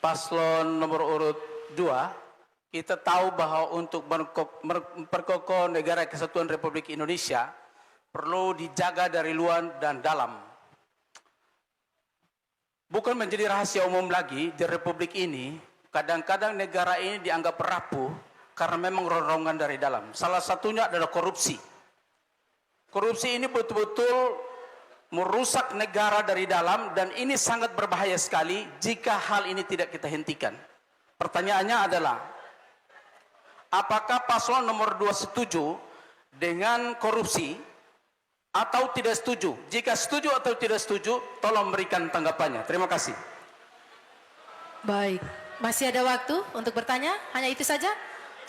paslon nomor urut 2, kita tahu bahwa untuk memperkokoh negara kesatuan Republik Indonesia perlu dijaga dari luar dan dalam. Bukan menjadi rahasia umum lagi di Republik ini, kadang-kadang negara ini dianggap rapuh karena memang ronrongan dari dalam. Salah satunya adalah korupsi. Korupsi ini betul-betul merusak negara dari dalam dan ini sangat berbahaya sekali jika hal ini tidak kita hentikan. Pertanyaannya adalah, apakah paslon nomor 2 setuju dengan korupsi atau tidak setuju? Jika setuju atau tidak setuju, tolong berikan tanggapannya. Terima kasih. Baik, masih ada waktu untuk bertanya? Hanya itu saja?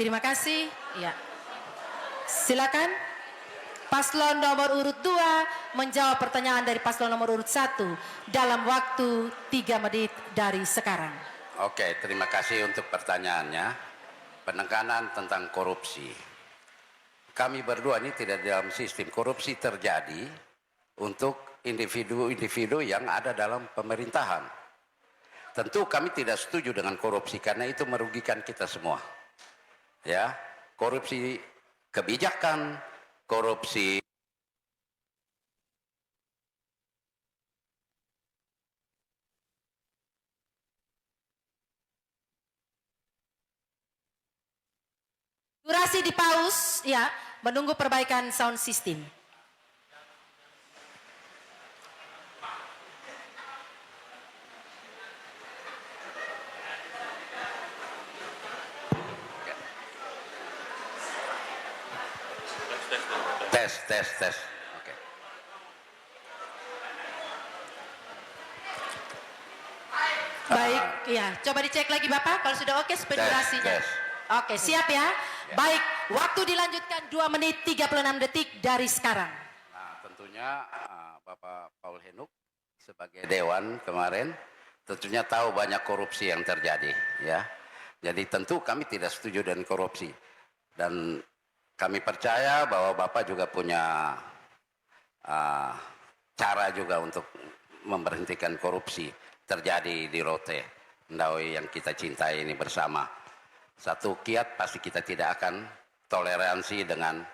Terima kasih. Ya. Silakan. Paslon nomor urut 2 menjawab pertanyaan dari paslon nomor urut 1 dalam waktu 3 menit dari sekarang. Oke, terima kasih untuk pertanyaannya. Penekanan tentang korupsi. Kami berdua ini tidak dalam sistem korupsi terjadi untuk individu-individu yang ada dalam pemerintahan. Tentu kami tidak setuju dengan korupsi karena itu merugikan kita semua. Ya, korupsi kebijakan, korupsi durasi dipaus ya, menunggu perbaikan sound system. tes. Oke. Baik, ya. Coba dicek lagi Bapak kalau sudah oke supaya durasinya. Oke, siap ya. Baik, waktu dilanjutkan 2 menit 36 detik dari sekarang. Nah, tentunya Bapak Paul Henuk sebagai Dewan kemarin tentunya tahu banyak korupsi yang terjadi, ya. Jadi tentu kami tidak setuju dengan korupsi. Dan kami percaya bahwa Bapak juga punya cara juga untuk memberhentikan korupsi terjadi di Rote Ndawi yang kita cintai ini bersama. Satu kiat pasti kita tidak akan toleransi dengan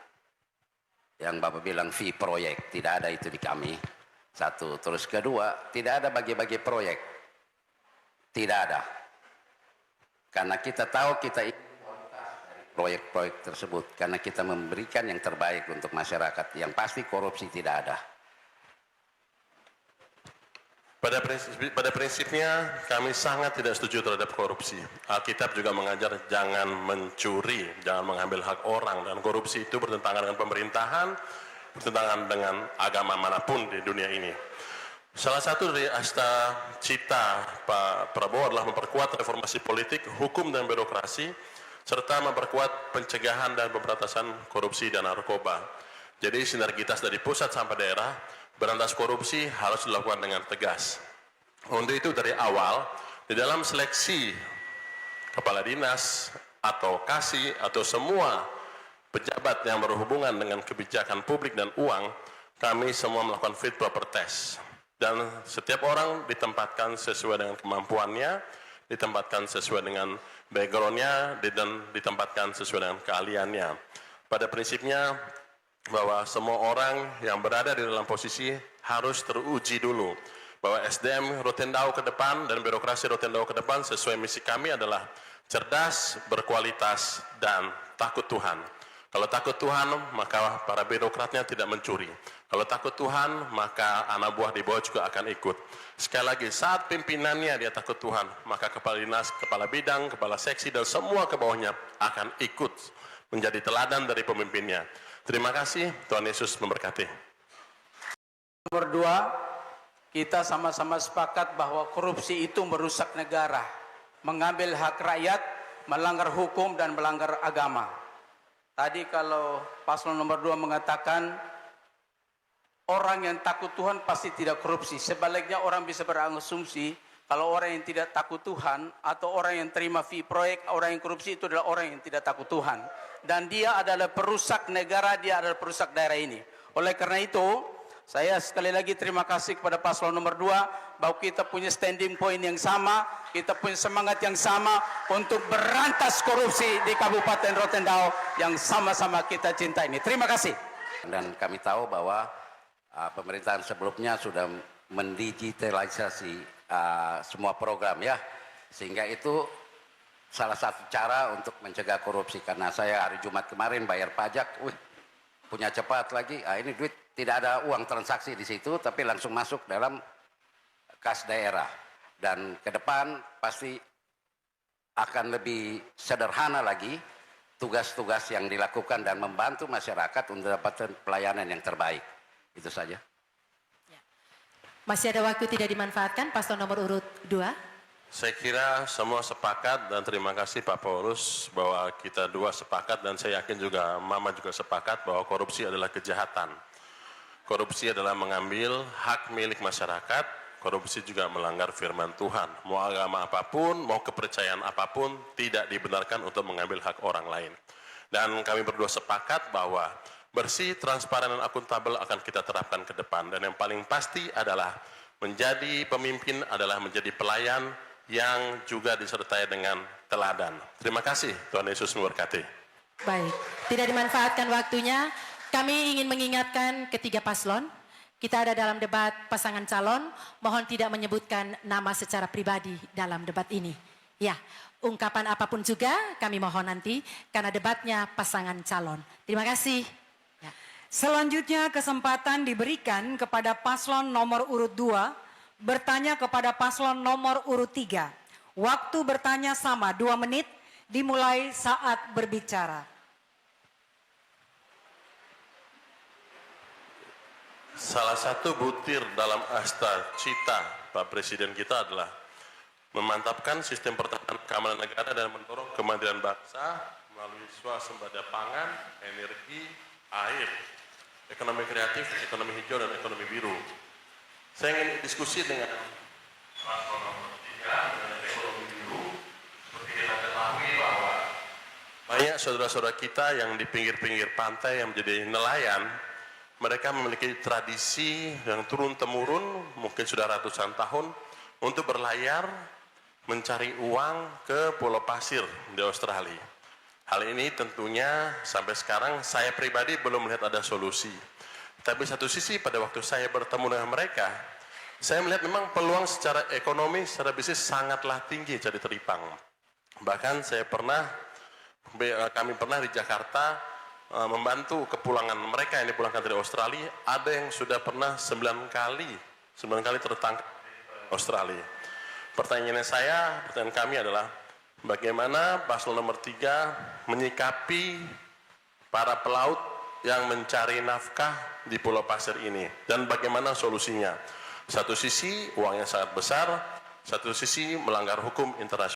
yang Bapak bilang fee proyek, tidak ada itu di kami. Satu, terus kedua, tidak ada bagi-bagi proyek, tidak ada. Karena kita tahu kita proyek-proyek tersebut karena kita memberikan yang terbaik untuk masyarakat. Yang pasti korupsi tidak ada. Pada prinsipnya kami sangat tidak setuju terhadap korupsi. Alkitab juga mengajar jangan mencuri, jangan mengambil hak orang, dan korupsi itu bertentangan dengan pemerintahan, bertentangan dengan agama manapun di dunia ini. Salah satu dari asta cita Pak Prabowo adalah memperkuat reformasi politik, hukum dan birokrasi, serta memperkuat pencegahan dan pemberantasan korupsi dan narkoba. Jadi sinergitas dari pusat sampai daerah, berantas korupsi harus dilakukan dengan tegas. Untuk itu dari awal, di dalam seleksi kepala dinas atau kasih atau semua pejabat yang berhubungan dengan kebijakan publik dan uang, kami semua melakukan fit proper test. Dan setiap orang ditempatkan sesuai dengan kemampuannya, ditempatkan sesuai dengan background-nya, dan ditempatkan sesuai dengan keahliannya. Pada prinsipnya, bahwa semua orang yang berada di dalam posisi harus teruji dulu. Bahwa SDM Rotendao ke depan dan birokrasi Rotendao ke depan sesuai misi kami adalah cerdas, berkualitas, dan takut Tuhan. Kalau takut Tuhan, maka para birokratnya tidak mencuri. Kalau takut Tuhan, maka anak buah di bawah juga akan ikut. Sekali lagi, saat pimpinannya dia takut Tuhan, maka kepala dinas, kepala bidang, kepala seksi, dan semua ke bawahnya akan ikut menjadi teladan dari pemimpinnya. Terima kasih, Tuhan Yesus memberkati. Nomor 2, kita sama-sama sepakat bahwa korupsi itu merusak negara, mengambil hak rakyat, melanggar hukum dan melanggar agama. Tadi kalau paslon nomor 2 mengatakan orang yang takut Tuhan pasti tidak korupsi. Sebaliknya orang bisa berasumsi kalau orang yang tidak takut Tuhan atau orang yang terima fee proyek, orang yang korupsi itu adalah orang yang tidak takut Tuhan. Dan dia adalah perusak negara, dia adalah perusak daerah ini. Oleh karena itu, saya sekali lagi terima kasih kepada paslon nomor 2 bahwa kita punya standing point yang sama kita punya semangat yang sama untuk berantas korupsi di Kabupaten Rotendao yang sama-sama kita cinta ini. Terima kasih. Dan kami tahu bahwa pemerintahan sebelumnya sudah mendigitalisasi semua program ya, sehingga itu salah satu cara untuk mencegah korupsi. Karena saya hari Jumat kemarin bayar pajak, punya cepat lagi, ini duit tidak ada uang transaksi di situ, tapi langsung masuk dalam kas daerah. Dan ke depan pasti akan lebih sederhana lagi tugas-tugas yang dilakukan dan membantu masyarakat untuk mendapatkan pelayanan yang terbaik. Itu saja. Masih ada waktu tidak dimanfaatkan, paslon nomor urut 2. Saya kira semua sepakat dan terima kasih Pak Paulus bahwa kita dua sepakat dan saya yakin juga Mama juga sepakat bahwa korupsi adalah kejahatan. Korupsi adalah mengambil hak milik masyarakat. Korupsi juga melanggar firman Tuhan. Mau agama apapun, mau kepercayaan apapun, tidak dibenarkan untuk mengambil hak orang lain. Dan kami berdua sepakat bahwa bersih, transparan, dan akuntabel akan kita terapkan ke depan. Dan yang paling pasti adalah menjadi pemimpin adalah menjadi pelayan yang juga disertai dengan teladan. Terima kasih, Tuhan Yesus memberkati. Baik, tidak dimanfaatkan waktunya. Kami ingin mengingatkan ketiga paslon. Kita ada dalam debat pasangan calon, mohon tidak menyebutkan nama secara pribadi dalam debat ini. Ya, ungkapan apapun juga kami mohon nanti karena debatnya pasangan calon. Terima kasih. Ya. Selanjutnya kesempatan diberikan kepada paslon nomor urut 2 bertanya kepada paslon nomor urut 3. Waktu bertanya sama 2 menit dimulai saat berbicara. Salah satu butir dalam asta cita Pak Presiden kita adalah memantapkan sistem pertahanan keamanan negara dan mendorong kemandirian bangsa melalui swasembada pangan, energi, air, ekonomi kreatif, ekonomi hijau, dan ekonomi biru. Saya ingin diskusi dengan paslon nomor 3 dengan ekonomi biru. Seperti kita ketahui bahwa banyak saudara-saudara kita yang di pinggir-pinggir pantai yang menjadi nelayan, mereka memiliki tradisi yang turun-temurun, mungkin sudah ratusan tahun, untuk berlayar mencari uang ke Pulau Pasir di Australia. Hal ini tentunya sampai sekarang saya pribadi belum melihat ada solusi. Tapi satu sisi pada waktu saya bertemu dengan mereka, saya melihat memang peluang secara ekonomi, secara bisnis sangatlah tinggi jadi teripang. Bahkan kami pernah di Jakarta membantu kepulangan mereka yang dipulangkan dari Australia. Ada yang sudah pernah 9 kali tertangkap di Australia. Pertanyaan kami adalah bagaimana paslon nomor 3 menyikapi para pelaut yang mencari nafkah di Pulau Pasir ini dan bagaimana solusinya. Satu sisi uangnya sangat besar, satu sisi melanggar hukum internasional.